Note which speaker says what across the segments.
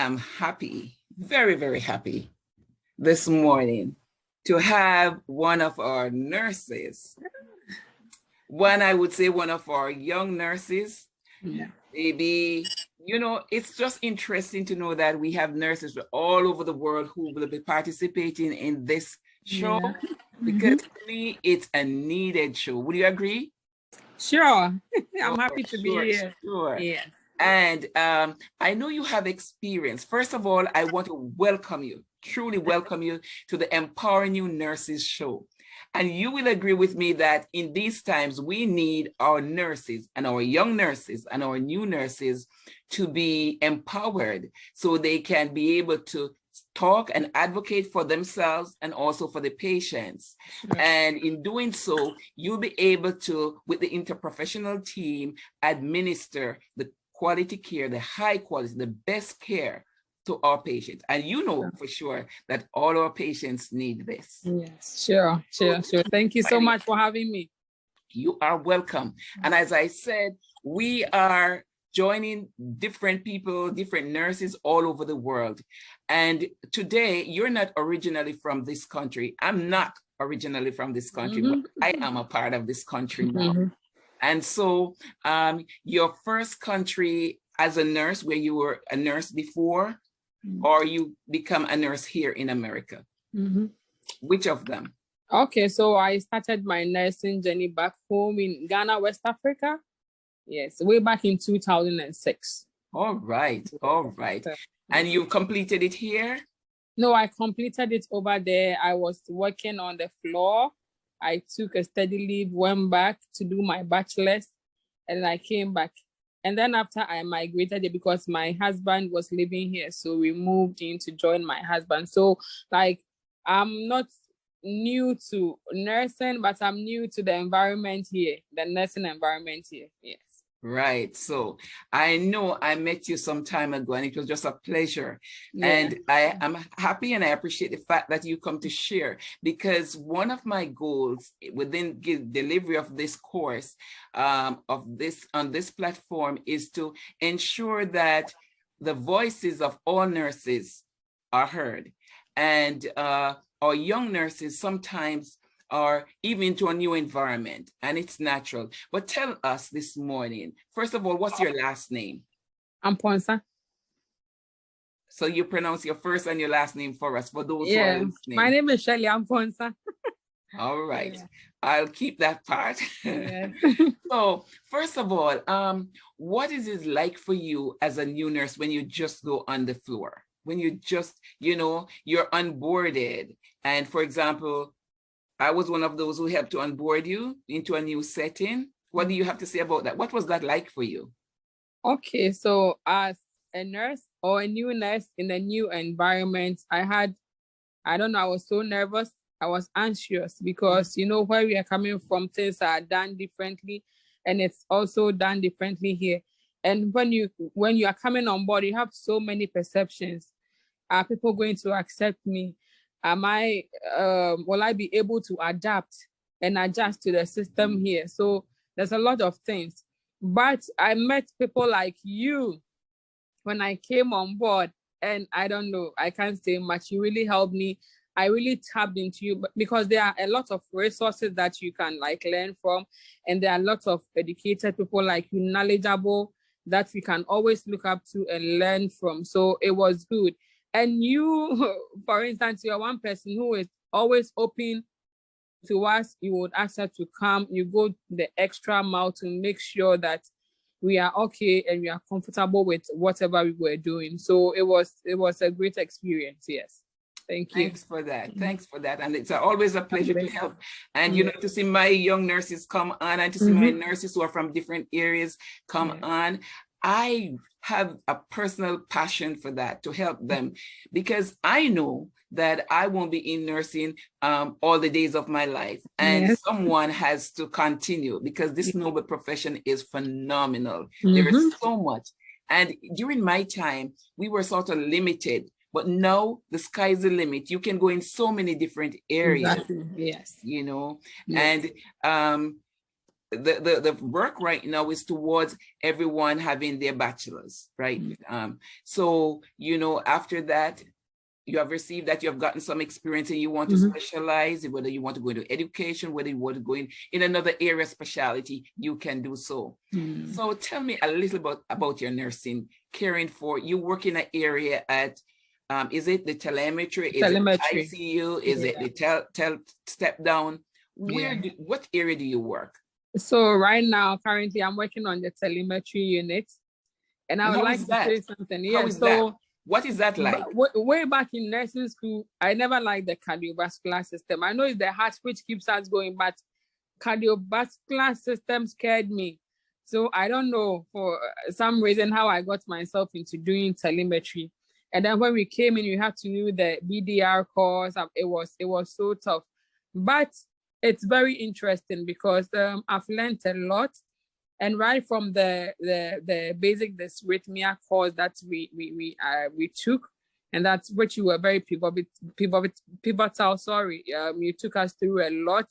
Speaker 1: am happy, very, very happy this morning to have one of our nurses, I would say one of our young nurses.
Speaker 2: Yeah.
Speaker 1: Maybe, it's just interesting to know that we have nurses all over the world who will be participating in this show, because to me, it's a needed show. Would you agree?
Speaker 2: Sure. I'm happy to be here.
Speaker 1: Sure.
Speaker 2: Yes.
Speaker 1: And I know you have experience. First of all, I want to welcome you, truly welcome you to the Empowering You Nurses show. And you will agree with me that in these times, we need our nurses and our young nurses and our new nurses to be empowered so they can be able to talk and advocate for themselves and also for the patients. Sure. And in doing so, you'll be able to, with the interprofessional team, administer the quality care, the high quality, the best care to our patients. And you know for sure that all our patients need this.
Speaker 2: Yes, sure. Thank you so much for having me.
Speaker 1: You are welcome. And as I said, we are joining different people, different nurses all over the world. And today, you're not originally from this country. I'm not originally from this country, but I am a part of this country now. And so your first country as a nurse, where you were a nurse before, or you become a nurse here in America? Which of them?
Speaker 2: Okay, so I started my nursing journey back home in Ghana, West Africa. Yes, way back in 2006.
Speaker 1: All right. And you completed it here?
Speaker 2: No, I completed it over there. I was working on the floor. I took a study leave, went back to do my bachelor's, and I came back. And then after I migrated it, because my husband was living here, so we moved in to join my husband. So I'm not new to nursing, but I'm new to the environment here, the nursing environment here. Yes.
Speaker 1: Right. So I know I met you some time ago, and it was just a pleasure. Yeah. And I am happy and I appreciate the fact that you come to share, because one of my goals within the delivery of this course, on this platform, is to ensure that the voices of all nurses are heard. And our young nurses sometimes are even to a new environment, and it's natural. But tell us this morning, first of all, what's your last name?
Speaker 2: Amponsa.
Speaker 1: So you pronounce your first and your last name for us, for those who are listening.
Speaker 2: My name is Shelly Amponsa.
Speaker 1: All right. I'll keep that part. So first of all, what is it like for you as a new nurse when you just go on the floor? When you just, you're onboarded, and for example, I was one of those who helped to onboard you into a new setting. What do you have to say about that? What was that like for you?
Speaker 2: Okay, so as a nurse or a new nurse in a new environment, I was so nervous. I was anxious because, where we are coming from, things are done differently, and it's also done differently here. And when you are coming on board, you have so many perceptions. Are people going to accept me? Will I be able to adapt and adjust to the system here? So there's a lot of things. But I met people like you when I came on board, and I don't know, I can't say much. You really helped me. I really tapped into you because there are a lot of resources that you can learn from, and there are lots of educated people like you, knowledgeable, that we can always look up to and learn from. So it was good. And you, for instance, you're one person who is always open to us. You would ask her to come. You go the extra mile to make sure that we are okay and we are comfortable with whatever we were doing. So it was a great experience. Yes. Thank you.
Speaker 1: Thanks for that. Thanks for that. And it's always a pleasure to help. And, to see my young nurses come on, and to see my nurses who are from different areas come on. I have a personal passion for that, to help them, because I know that I won't be in nursing all the days of my life. And someone has to continue, because this noble profession is phenomenal. There is so much. And during my time, we were sort of limited. But now the sky's the limit. You can go in so many different areas.
Speaker 2: Exactly. Yes.
Speaker 1: And the work right now is towards everyone having their bachelor's, right? So, you know, after that, you have received that, you have gotten some experience and you want to specialize, whether you want to go into education, whether you want to go in another area specialty, you can do so. So tell me a little about your nursing, caring for, you work in an area at, is it the telemetry? Is it the ICU? Is it the step down? What area do you work?
Speaker 2: So right now, currently, I'm working on the telemetry unit. And I would like to say something.
Speaker 1: How is that? What is that like?
Speaker 2: Way back in nursing school, I never liked the cardiovascular system. I know it's the heart which keeps us going, but cardiovascular system scared me. So I don't know for some reason how I got myself into doing telemetry. And then when we came in, we had to do the BDR course. It was so tough, but it's very interesting because I've learned a lot. And right from the basic dysrhythmia course that we took, and that's what you were very pivotal. Sorry, you took us through a lot.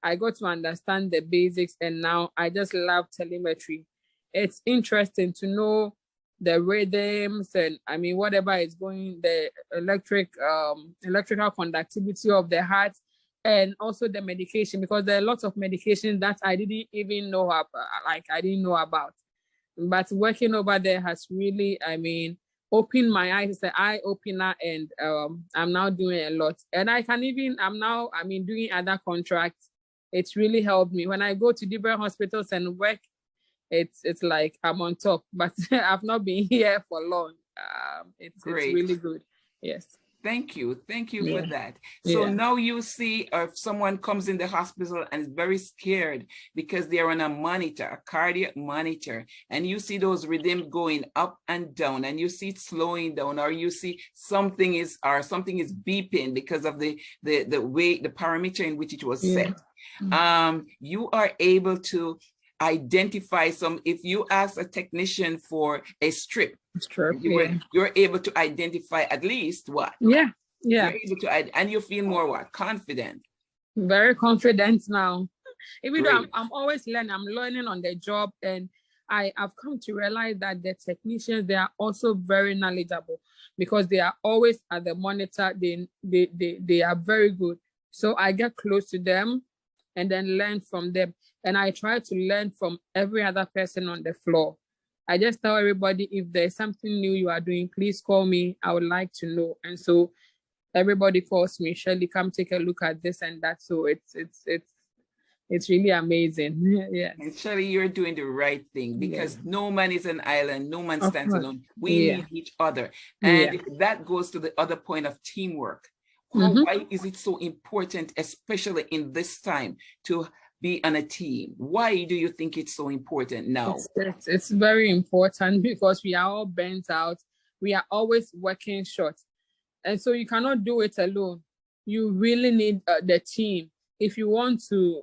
Speaker 2: I got to understand the basics, and now I just love telemetry. It's interesting to know the rhythms and I mean whatever is going, the electrical conductivity of the heart. And also the medication, because there are lots of medication that I didn't even know about, I didn't know about. But working over there has really, I mean, opened my eyes. It's an eye opener, and I'm now doing a lot. And I'm now doing other contracts. It's really helped me. When I go to different hospitals and work, it's like I'm on top. But I've not been here for long. It's really good. Yes.
Speaker 1: Thank you for that. So now you see if someone comes in the hospital and is very scared because they're on a monitor, a cardiac monitor, and you see those rhythms going up and down, and you see it slowing down, or you see something is beeping because of the way, the parameter in which it was set. You are able to identify if you ask a technician for a strip, you're able to identify at least what? You're able to, and you feel more what? Confident.
Speaker 2: Very confident now. Even though I'm always learning, I'm learning on the job, and I've come to realize that the technicians, they are also very knowledgeable because they are always at the monitor. They are very good. So I get close to them and then learn from them. And I try to learn from every other person on the floor. I just tell everybody, if there's something new you are doing, please call me. I would like to know. And so everybody calls me, Shirley, come take a look at this and that. So it's really amazing. Yeah.
Speaker 1: And Shirley, you're doing the right thing, because no man is an island, no man stands alone. We need each other. And that goes to the other point of teamwork. Why is it so important, especially in this time, to be on a team? Why do you think it's so important now?
Speaker 2: It's very important because we are all burnt out. We are always working short. And so you cannot do it alone. You really need the team. If you want to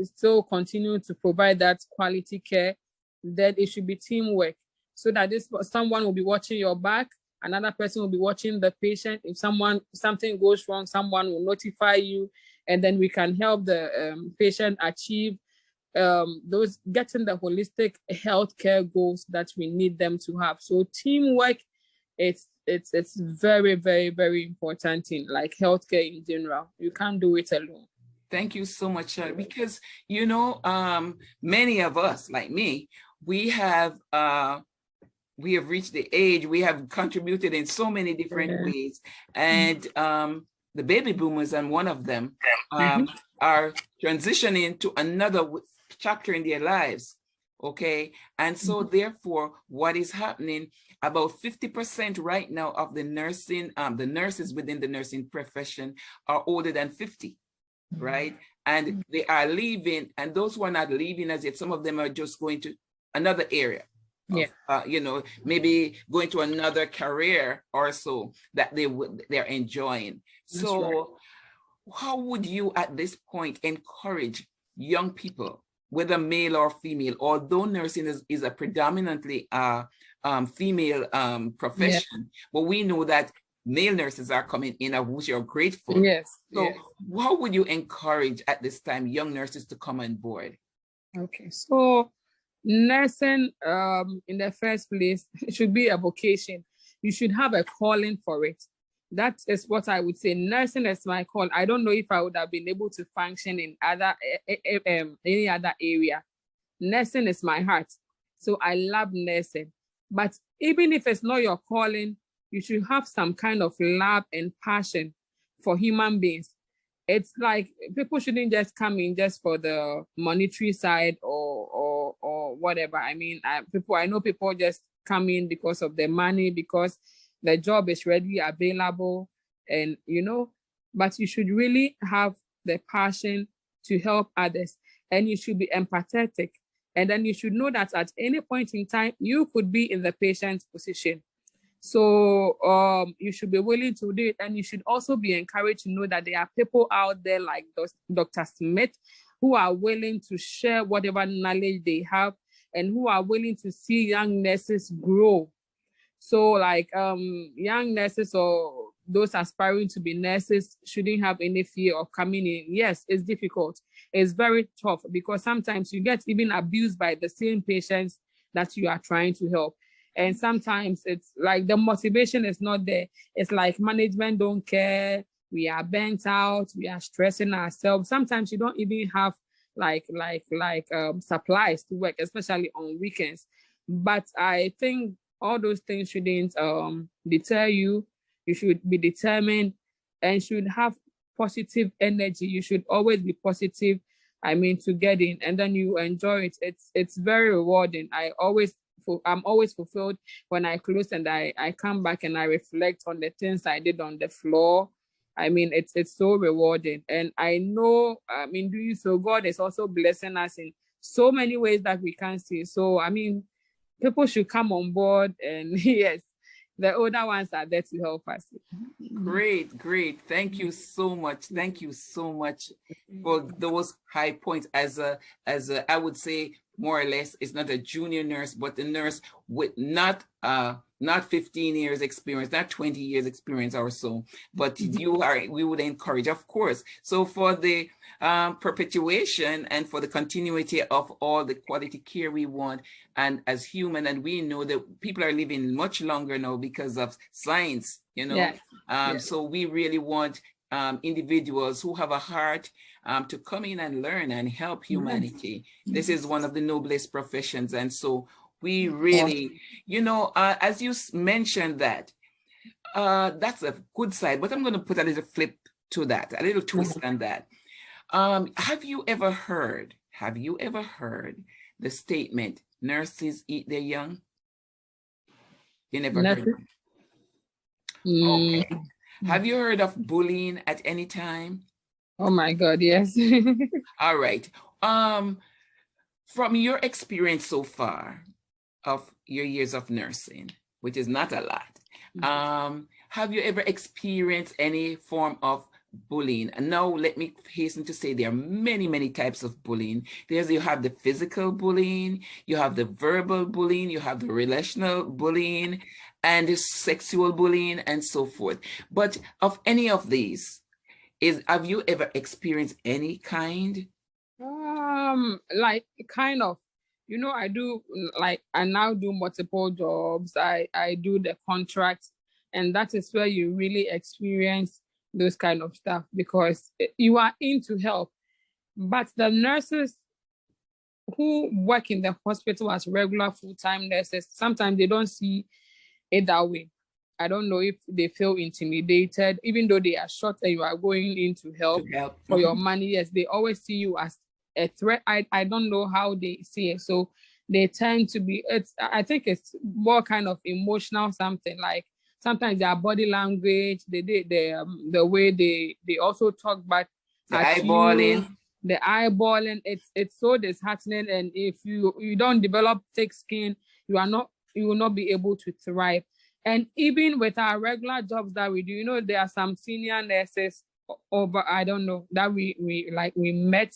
Speaker 2: still continue to provide that quality care, then it should be teamwork, so that someone will be watching your back, another person will be watching the patient. If something goes wrong, someone will notify you, and then we can help the patient achieve getting the holistic healthcare goals that we need them to have. So teamwork, it's very, very, very important in healthcare in general. You can't do it alone.
Speaker 1: Thank you so much, Shirley, because many of us, like me, we have reached the age, we have contributed in so many different ways, and the baby boomers, and one of them are transitioning to another chapter in their lives. Okay, and so therefore, what is happening? About 50% right now of the nurses within the nursing profession are older than 50. Right? And they are leaving, and those who are not leaving as yet, some of them are just going to another area. Maybe going to another career or so that they're enjoying. That's right. How would you at this point encourage young people, whether male or female, although nursing is a predominantly female profession, but we know that male nurses are coming in, of which you're grateful.
Speaker 2: Yes.
Speaker 1: So how would you encourage at this time young nurses to come on board?
Speaker 2: Okay, so nursing, in the first place, it should be a vocation. You should have a calling for it. That is what I would say. Nursing is my call. I don't know if I would have been able to function in any other area. Nursing is my heart. So I love nursing. But even if it's not your calling, you should have some kind of love and passion for human beings. It's like people shouldn't just come in just for the monetary side or whatever. I mean, I know people just come in because of the money, because the job is readily available, and but you should really have the passion to help others, and you should be empathetic. And then you should know that at any point in time, you could be in the patient's position. So you should be willing to do it. And you should also be encouraged to know that there are people out there like Dr. Smith who are willing to share whatever knowledge they have and who are willing to see young nurses grow. So like young nurses or those aspiring to be nurses shouldn't have any fear of coming in. Yes, it's difficult. It's very tough because sometimes you get even abused by the same patients that you are trying to help. And sometimes it's like the motivation is not there. It's like management don't care. We are burnt out. We are stressing ourselves. Sometimes you don't even have supplies to work, especially on weekends. But I think all those things shouldn't deter you. You should be determined and should have positive energy. You should always be positive. I mean, to get in, and then you enjoy it. It's very rewarding. I'm always fulfilled when I close and I come back and I reflect on the things I did on the floor. I mean, it's so rewarding. And I know, I mean, doing so, God is also blessing us in so many ways that we can't see. So, I mean, people should come on board, and yes, the older ones are there to help us.
Speaker 1: Great, great. Thank you so much. Thank you so much for those high points. As a I would say, more or less, it's not a junior nurse, but a nurse with not 15 years experience, not 20 years experience or so, but we would encourage, of course. So for the perpetuation and for the continuity of all the quality care we want, and as human, and we know that people are living much longer now because of science,
Speaker 2: Yes.
Speaker 1: So we really want individuals who have a heart to come in and learn and help humanity. Yes. This is one of the noblest professions. And so we really, as you mentioned that, that's a good side, but I'm going to put a little flip to that, a little twist on that. Have you ever heard the statement, nurses eat their young? You never heard it? Okay. Have you heard of bullying at any time?
Speaker 2: Oh my God, yes.
Speaker 1: All right. From your experience so far of your years of nursing, which is not a lot, have you ever experienced any form of bullying? And now let me hasten to say there are many, many types of bullying. You have the physical bullying, you have the verbal bullying, you have the relational bullying, and the sexual bullying, and so forth. But of any of these, have you ever experienced any kind?
Speaker 2: Like kind of. I do, like, I now do multiple jobs. I do the contracts, and that is where you really experience those kind of stuff because you are in to help. But the nurses who work in the hospital as regular full-time nurses, sometimes they don't see it that way. I don't know if they feel intimidated, even though they are short and you are going in to help for your money. Yes, they always see you as a threat. I don't know how they see it. So they tend to be, I think it's more kind of emotional something, like sometimes their body language, the way they also talk back
Speaker 1: the eyeballing.
Speaker 2: The eyeballing, it's so disheartening. And if you don't develop thick skin, you will not be able to thrive. And even with our regular jobs that we do, there are some senior nurses over, I don't know, that we met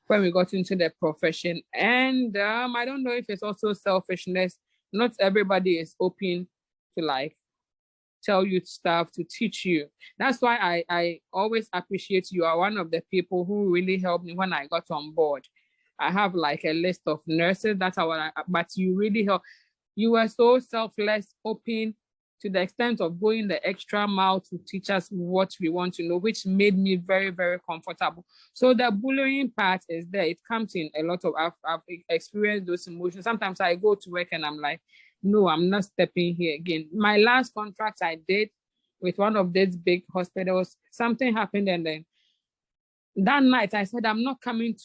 Speaker 2: when we got into the profession. And I don't know if it's also selfishness. Not everybody is open to tell you stuff, to teach you. That's why I always appreciate you are one of the people who really helped me when I got on board. I have like a list of nurses. That's how but you really help. You were so selfless, open, to the extent of going the extra mile to teach us what we want to know, which made me very, very comfortable. So the bullying part is there. It comes in a lot of, I've experienced those emotions. Sometimes I go to work and I'm like, no, I'm not stepping here again. My last contract I did with one of these big hospitals, something happened, and then that night I said, I'm not coming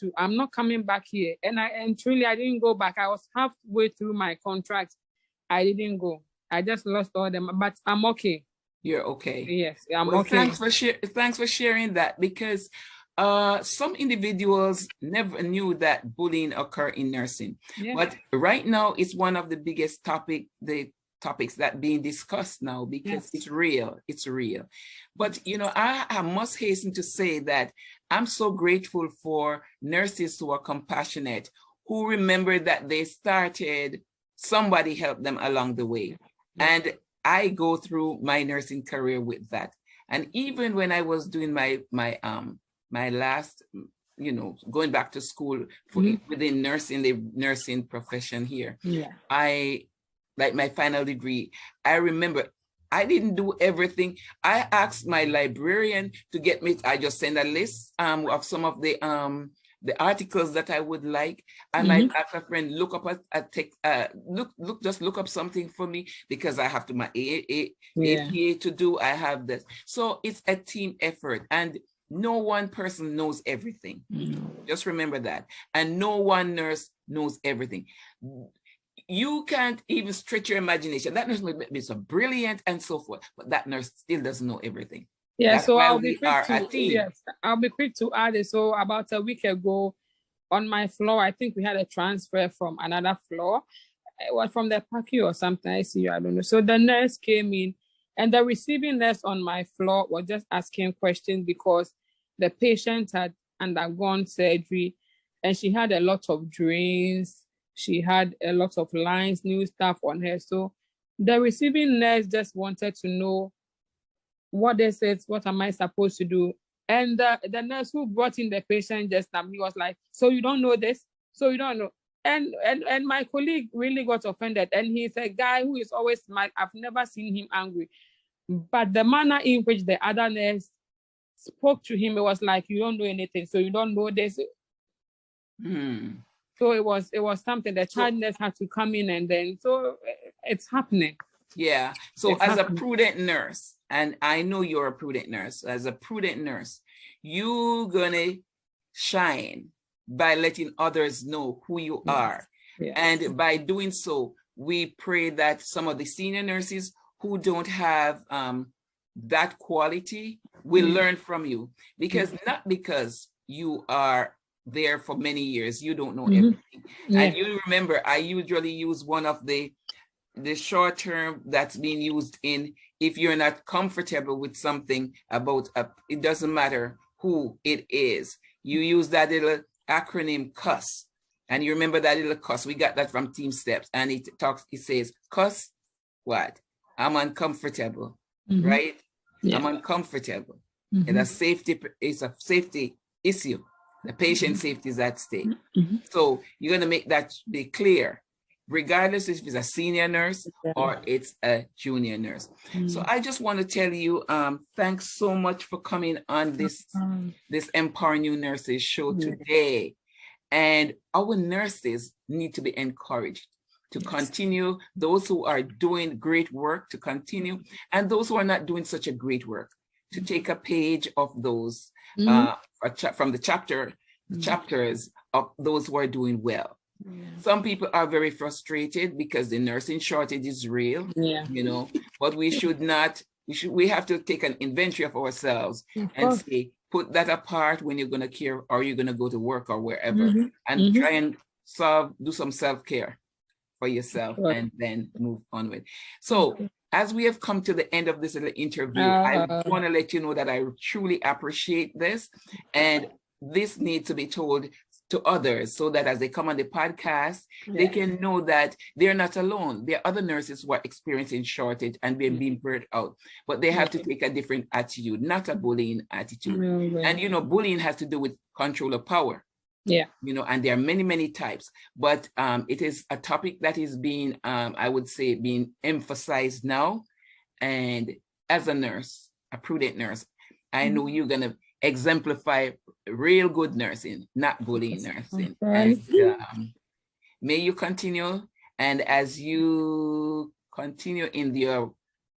Speaker 2: back here. And truly I didn't go back. I was halfway through my contract. I didn't go. I just lost all them, but I'm okay.
Speaker 1: You're okay.
Speaker 2: Yes, I'm
Speaker 1: well,
Speaker 2: okay.
Speaker 1: Thanks for sharing that, because some individuals never knew that bullying occur in nursing. Yeah. But right now, it's one of the biggest topics that being discussed now, because it's real. It's real. But, you know, I must hasten to say that I'm so grateful for nurses who are compassionate, who remember that they started, somebody helped them along the way. And I go through my nursing career with that. And even when I was doing my last, you know, going back to school within nursing, the nursing profession here, I, like my final degree, I remember I didn't do everything. I asked my librarian to get me, I just send a list of some of the articles that I would like. I might ask a friend, look up look up something for me, because I have to my APA to do. I have this. So it's a team effort, and no one person knows everything. Just remember that. And no one nurse knows everything. You can't even stretch your imagination. That nurse may be so brilliant and so forth, but that nurse still doesn't know everything.
Speaker 2: Yeah, so I'll be quick to add it. So about a week ago, on my floor, I think we had a transfer from another floor. It was from the PACU or something. I don't know. So the nurse came in, and the receiving nurse on my floor was just asking questions because the patient had undergone surgery, and she had a lot of drains. She had a lot of lines, new stuff on her. So the receiving nurse just wanted to know what they said, what am I supposed to do? And the nurse who brought in the patient just now, he was like, so you don't know this? So you don't know? And my colleague really got offended. And he's a guy who is always smart. I've never seen him angry. But the manner in which the other nurse spoke to him, it was like, you don't know anything, so you don't know this. So it was something the child nurse had to come in, and then, so it's happening.
Speaker 1: Yeah. So as a prudent nurse, and I know you're a prudent nurse, as a prudent nurse, you're gonna shine by letting others know who you are. And by doing so, we pray that some of the senior nurses who don't have that quality will learn from you, because not because you are there for many years, you don't know everything. And you remember, I usually use one of the short term that's being used in, if you're not comfortable with something about it doesn't matter who it is, you use that little acronym CUS, and you remember that little CUS. We got that from Team Steps, and it says CUS what? I'm uncomfortable, right? I'm uncomfortable. And it's a safety issue. The patient safety is at stake. So you're going to make that be clear, regardless if it's a senior nurse or it's a junior nurse. So I just want to tell you, thanks so much for coming on this Empowering New Nurses show today. And our nurses need to be encouraged to continue, those who are doing great work to continue, and those who are not doing such a great work to take a page of those from the chapters of those who are doing well. Some people are very frustrated because the nursing shortage is real, you know, but we should not, we have to take an inventory of ourselves and say, put that apart when you're going to care, or you're going to go to work or wherever, and try and do some self-care for yourself and then move onward. So as we have come to the end of this little interview, I want to let you know that I truly appreciate this, and this needs to be told to others so that as they come on the podcast, they can know that they're not alone. There are other nurses who are experiencing shortage and being burnt out, but they have to take a different attitude, not a bullying attitude. And you know, bullying has to do with control of power.
Speaker 2: Yeah.
Speaker 1: You know, and there are many, many types, but it is a topic that is being, I would say, being emphasized now. And as a nurse, a prudent nurse, I know you're going to exemplify real good nursing, not bullying nursing.
Speaker 2: Right.
Speaker 1: And may you continue. And as you continue in your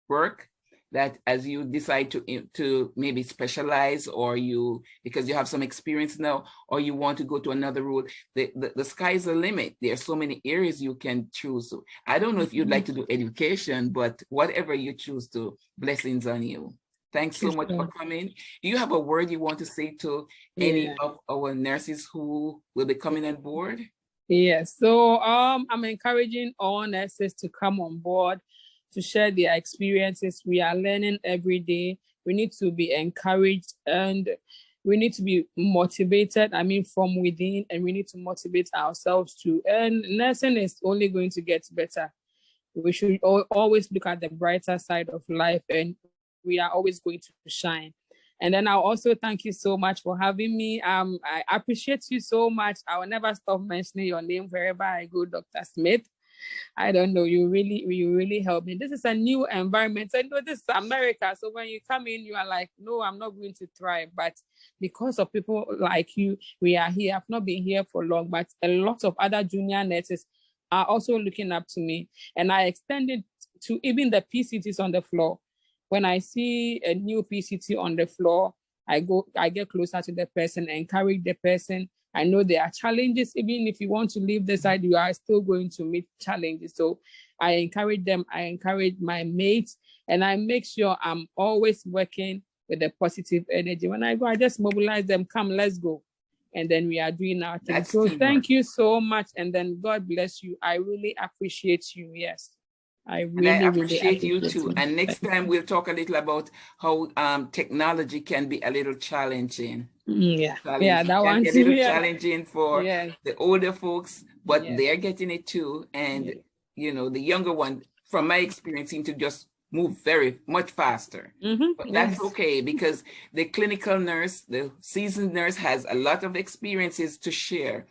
Speaker 1: work, that as you decide to maybe specialize, or you, because you have some experience now, or you want to go to another route, the sky's the limit. There are so many areas you can choose. So I don't know if you'd like to do education, but whatever you choose to, blessings on you. Thanks so much for coming. Do you have a word you want to say to any of our nurses who will be coming on board?
Speaker 2: Yes. So I'm encouraging all nurses to come on board, to share their experiences. We are learning every day. We need to be encouraged, and we need to be motivated, from within, and we need to motivate ourselves too. And nursing is only going to get better. We should always look at the brighter side of life, and we are always going to shine. And then I'll also thank you so much for having me. I appreciate you so much. I will never stop mentioning your name wherever I go, Dr. Smith. I don't know, you really help me. This is a new environment. I know this is America. So when you come in, you are like, no, I'm not going to thrive. But because of people like you, we are here. I've not been here for long, but a lot of other junior nurses are also looking up to me. And I extend it to even the PCTs on the floor. When I see a new PCT on the floor, I get closer to the person, encourage the person. I know there are challenges. Even if you want to leave the side, you are still going to meet challenges. So I encourage them. I encourage my mates, and I make sure I'm always working with a positive energy. When I go, I just mobilize them. Come, let's go. And then we are doing our thing. So thank you so much. And then God bless you. I really appreciate you. Yes. I
Speaker 1: appreciate you too. And next time we'll talk a little about how technology can be a little challenging.
Speaker 2: Yeah,
Speaker 1: that one can be a little challenging for the older folks, but they're getting it too. And you know, the younger one, from my experience, seem to just move very much faster. But that's okay, because the clinical nurse, the seasoned nurse, has a lot of experiences to share,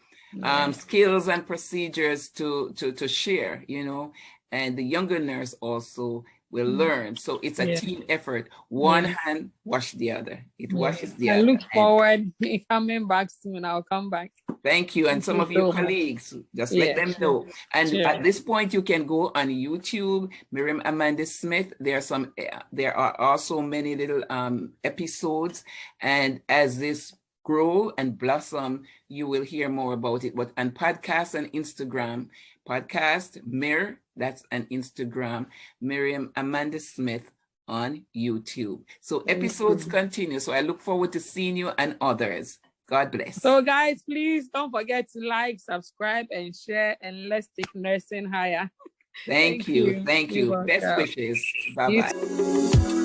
Speaker 1: skills and procedures to share, you know. And the younger nurse also will learn. So it's a team effort. One hand wash the other. It washes the other.
Speaker 2: I look forward to coming back soon. I'll come back.
Speaker 1: Thank you. And some of your colleagues, just let them know. And at this point, you can go on YouTube, Miriam Amanda Smith. There are also many little episodes. And as this grow and blossom, you will hear more about it. But on podcast and Instagram, podcast Mir, that's an Instagram, Miriam Amanda Smith on YouTube. So episodes continue. So I look forward to seeing you and others. God bless.
Speaker 2: So guys, please don't forget to like, subscribe, and share, and let's take nursing higher.
Speaker 1: Thank you. Thank you. Best wishes. Bye-bye.